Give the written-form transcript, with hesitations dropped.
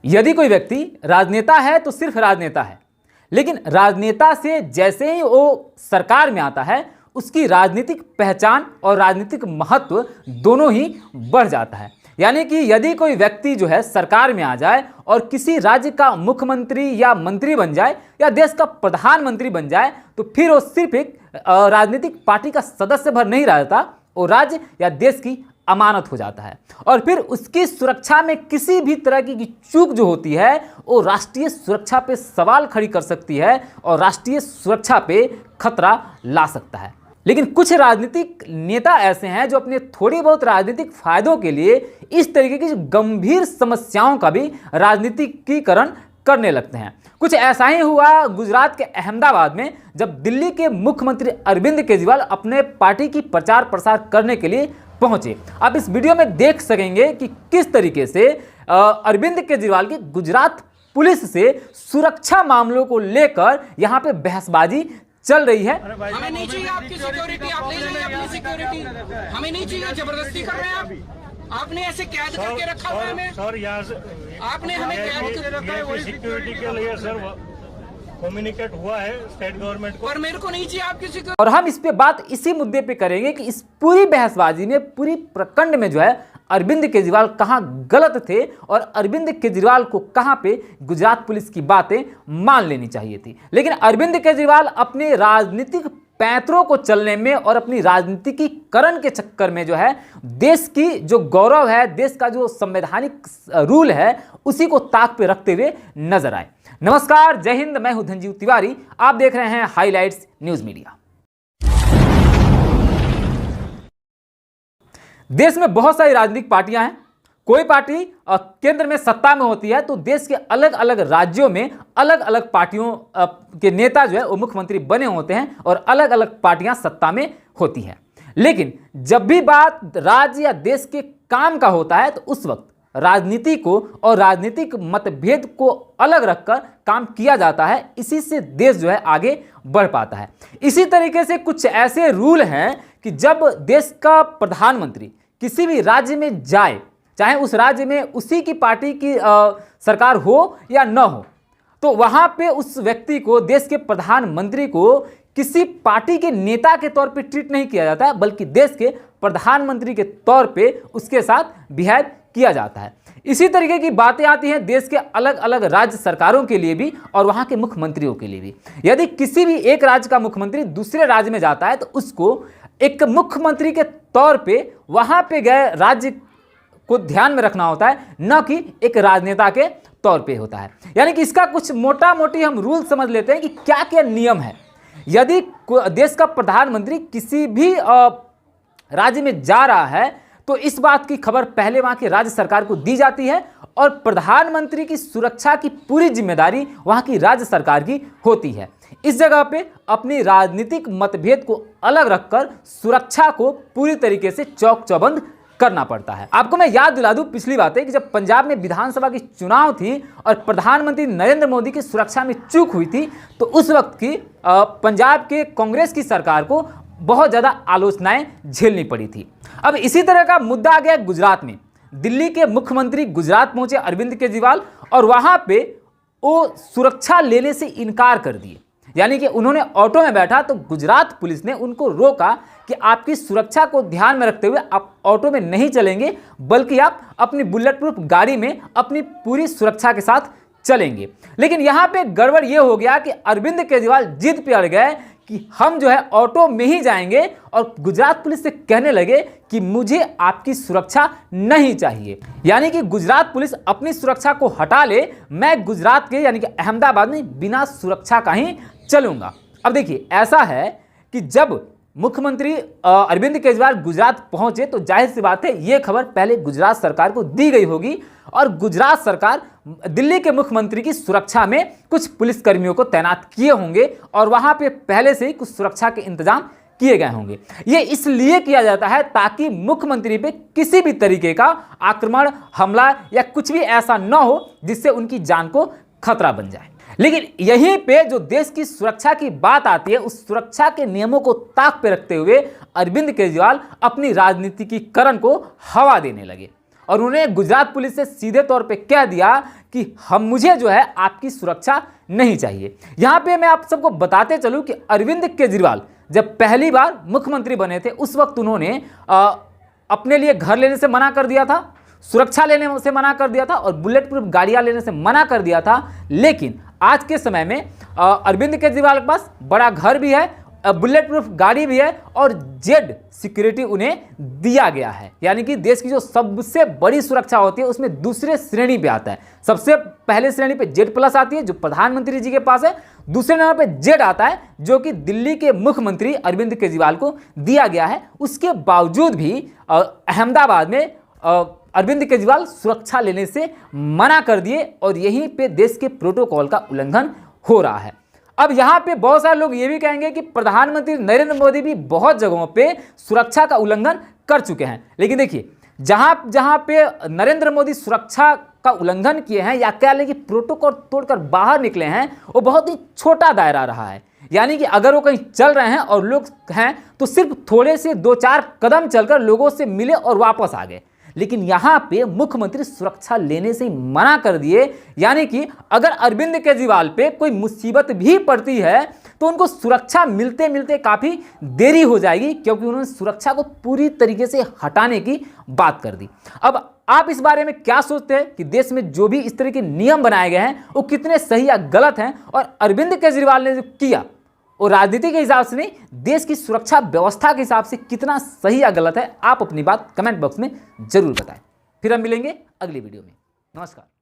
यदि कोई व्यक्ति राजनेता है तो सिर्फ राजनेता है, लेकिन राजनेता से जैसे ही वो सरकार में आता है उसकी राजनीतिक पहचान और राजनीतिक महत्व दोनों ही बढ़ जाता है। यानी कि यदि कोई व्यक्ति जो है सरकार में आ जाए और किसी राज्य का मुख्यमंत्री या मंत्री बन जाए या देश का प्रधानमंत्री बन जाए तो फिर वो सिर्फ एक राजनीतिक पार्टी का सदस्य भर नहीं रहता, वो राज्य या देश की अमानत हो जाता है और फिर उसकी सुरक्षा में किसी भी तरह की चूक जो होती है वो राष्ट्रीय सुरक्षा पे सवाल खड़ी कर सकती है और राष्ट्रीय सुरक्षा पे खतरा ला सकता है। लेकिन कुछ राजनीतिक नेता ऐसे हैं जो अपने थोड़ी बहुत राजनीतिक फायदों के लिए इस तरीके की गंभीर समस्याओं का भी राजनीतिकीकरण करने लगते हैं। कुछ ऐसा ही हुआ गुजरात के अहमदाबाद में, जब दिल्ली के मुख्यमंत्री अरविंद केजरीवाल अपने पार्टी की प्रचार प्रसार करने के लिए पहुंचे। आप इस वीडियो में देख सकेंगे कि किस तरीके से अरविंद केजरीवाल की गुजरात पुलिस से सुरक्षा मामलों को लेकर यहां पे बहसबाजी चल रही है। हमें नहीं चाहिए आपकी सिक्योरिटी, आप ले जाइए अपनी सिक्योरिटी, हमें नहीं चाहिए। जबरदस्ती कर रहे हैं आप, आपने ऐसे कैद करके रखा हुआ है हमें। सर यहाँ से आपने हमें कैद करके रखा है, वही सिक्योरिटी के लिए सर कम्युनिकेट हुआ है स्टेट गवर्नमेंट को, और मेरे को नहीं चाहिए आपकी सिक्योरिटी। और हम इस पे बात इसी मुद्दे पे करेंगे कि इस पूरी बहसबाजी में, पूरी प्रकंड में जो है अरविंद केजरीवाल कहां गलत थे और अरविंद केजरीवाल को कहां पे गुजरात पुलिस की बातें मान लेनी चाहिए थी। लेकिन अरविंद केजरीवाल अपने राजनीतिक पैंतरों को चलने में और अपनी राजनीतिकीकरण के चक्कर में जो है देश की जो गौरव है, देश का जो संवैधानिक रूल है, उसी को ताक पे रखते हुए नजर आए। नमस्कार, जय हिंद, मैं हूं धनजीव तिवारी, आप देख रहे हैं हाइलाइट्स न्यूज मीडिया। देश में बहुत सारी राजनीतिक पार्टियां हैं। कोई पार्टी केंद्र में सत्ता में होती है तो देश के अलग अलग राज्यों में अलग अलग पार्टियों के नेता जो है वो मुख्यमंत्री बने होते हैं और अलग अलग पार्टियां सत्ता में होती हैं। लेकिन जब भी बात राज्य या देश के काम का होता है तो उस वक्त राजनीति को और राजनीतिक मतभेद को अलग रखकर काम किया जाता है। इसी से देश जो है आगे बढ़ पाता है। इसी तरीके से कुछ ऐसे रूल हैं कि जब देश का प्रधानमंत्री किसी भी राज्य में जाए, चाहे उस राज्य में उसी की पार्टी की सरकार हो या न हो, तो वहां पे उस व्यक्ति को, देश के प्रधानमंत्री को किसी पार्टी के नेता के तौर पे ट्रीट नहीं किया जाता, बल्कि देश के प्रधानमंत्री के तौर पे उसके साथ बिहेव किया जाता है। इसी तरीके की बातें आती हैं देश के अलग अलग राज्य सरकारों के लिए भी और वहां के मुख्यमंत्रियों के लिए भी। यदि किसी भी एक राज्य का मुख्यमंत्री दूसरे राज्य में जाता है तो उसको एक मुख्यमंत्री के तौर पे वहां पे गए राज्य को ध्यान में रखना होता है, न कि एक राजनेता के तौर पे होता है। यानी कि इसका कुछ मोटा मोटी हम रूल समझ लेते हैं कि क्या क्या नियम है। यदि देश का प्रधानमंत्री किसी भी राज्य में जा रहा है तो इस बात की खबर पहले वहां की राज्य सरकार को दी जाती है और प्रधानमंत्री की सुरक्षा की पूरी जिम्मेदारी वहां की राज्य सरकार की होती है। इस जगह पे अपनी राजनीतिक मतभेद को अलग रखकर सुरक्षा को पूरी तरीके से चौक चौबंद करना पड़ता है। आपको मैं याद दिला दूं पिछली बातें कि जब पंजाब में विधानसभा की चुनाव थी और प्रधानमंत्री नरेंद्र मोदी की सुरक्षा में चूक हुई थी तो उस वक्त की पंजाब के कांग्रेस की सरकार को बहुत ज़्यादा आलोचनाएं झेलनी पड़ी थी। अब इसी तरह का मुद्दा आ गया गुजरात में। दिल्ली के मुख्यमंत्री गुजरात पहुंचे अरविंद केजरीवाल और वहां पे वो सुरक्षा लेने से इनकार कर दिए। यानी कि उन्होंने ऑटो में बैठा तो गुजरात पुलिस ने उनको रोका कि आपकी सुरक्षा को ध्यान में रखते हुए आप ऑटो में नहीं चलेंगे, बल्कि आप अपनी बुलेट प्रूफ गाड़ी में अपनी पूरी सुरक्षा के साथ चलेंगे। लेकिन यहां पे गड़बड़ यह हो गया कि अरविंद केजरीवाल जिद पे अड़ गए कि हम जो है ऑटो में ही जाएंगे और गुजरात पुलिस से कहने लगे कि मुझे आपकी सुरक्षा नहीं चाहिए। यानी कि गुजरात पुलिस अपनी सुरक्षा को हटा ले, मैं गुजरात के यानी कि अहमदाबाद में बिना सुरक्षा का ही चलूंगा। अब देखिए, ऐसा है कि जब मुख्यमंत्री अरविंद केजरीवाल गुजरात पहुंचे तो जाहिर सी बात है ये खबर पहले गुजरात सरकार को दी गई होगी और गुजरात सरकार दिल्ली के मुख्यमंत्री की सुरक्षा में कुछ पुलिसकर्मियों को तैनात किए होंगे और वहां पे पहले से ही कुछ सुरक्षा के इंतजाम किए गए होंगे। ये इसलिए किया जाता है ताकि मुख्यमंत्री पे किसी भी तरीके का आक्रमण, हमला या कुछ भी ऐसा न हो जिससे उनकी जान को खतरा बन जाए। लेकिन यहीं पे जो देश की सुरक्षा की बात आती है, उस सुरक्षा के नियमों को ताक पे रखते हुए अरविंद केजरीवाल अपनी राजनीतिकीकरण को हवा देने लगे और उन्होंने गुजरात पुलिस से सीधे तौर पे कह दिया कि मुझे जो है आपकी सुरक्षा नहीं चाहिए। यहां पे मैं आप सबको बताते चलूं कि अरविंद केजरीवाल जब पहली बार मुख्यमंत्री बने थे उस वक्त उन्होंने अपने लिए घर लेने से मना कर दिया था, सुरक्षा लेने से मना कर दिया था और बुलेट प्रूफ गाड़ियां लेने से मना कर दिया था। लेकिन आज के समय में अरविंद केजरीवाल के पास बड़ा घर भी है, बुलेट प्रूफ गाड़ी भी है और जेड सिक्योरिटी उन्हें दिया गया है। यानी कि देश की जो सबसे बड़ी सुरक्षा होती है उसमें दूसरे श्रेणी पे आता है। सबसे पहले श्रेणी पे जेड प्लस आती है जो प्रधानमंत्री जी के पास है, दूसरे नंबर पे जेड आता है जो कि दिल्ली के मुख्यमंत्री अरविंद केजरीवाल को दिया गया है। उसके बावजूद भी अहमदाबाद में अरविंद केजरीवाल सुरक्षा लेने से मना कर दिए और यहीं पे देश के प्रोटोकॉल का उल्लंघन हो रहा है। अब यहां पे बहुत सारे लोग ये भी कहेंगे कि प्रधानमंत्री नरेंद्र मोदी भी बहुत जगहों पे सुरक्षा का उल्लंघन कर चुके हैं। लेकिन देखिए जहां जहां पे नरेंद्र मोदी सुरक्षा का उल्लंघन किए हैं या कह लें कि प्रोटोकॉल तोड़कर बाहर निकले हैं वो बहुत ही छोटा दायरा रहा है। यानी कि अगर वो कहीं चल रहे हैं और लोग हैं तो सिर्फ थोड़े से 2-4 कदम चलकर लोगों से मिले और वापस आ गए। लेकिन यहां पे मुख्यमंत्री सुरक्षा लेने से ही मना कर दिए। यानी कि अगर अरविंद केजरीवाल पे कोई मुसीबत भी पड़ती है तो उनको सुरक्षा मिलते मिलते काफी देरी हो जाएगी क्योंकि उन्होंने सुरक्षा को पूरी तरीके से हटाने की बात कर दी। अब आप इस बारे में क्या सोचते हैं कि देश में जो भी इस तरह के नियम बनाए गए हैं वो कितने सही या गलत हैं और अरविंद केजरीवाल ने जो किया और राजनीति के हिसाब से नहीं देश की सुरक्षा व्यवस्था के हिसाब से कितना सही या गलत है? आप अपनी बात कमेंट बॉक्स में जरूर बताएं। फिर हम मिलेंगे अगली वीडियो में। नमस्कार।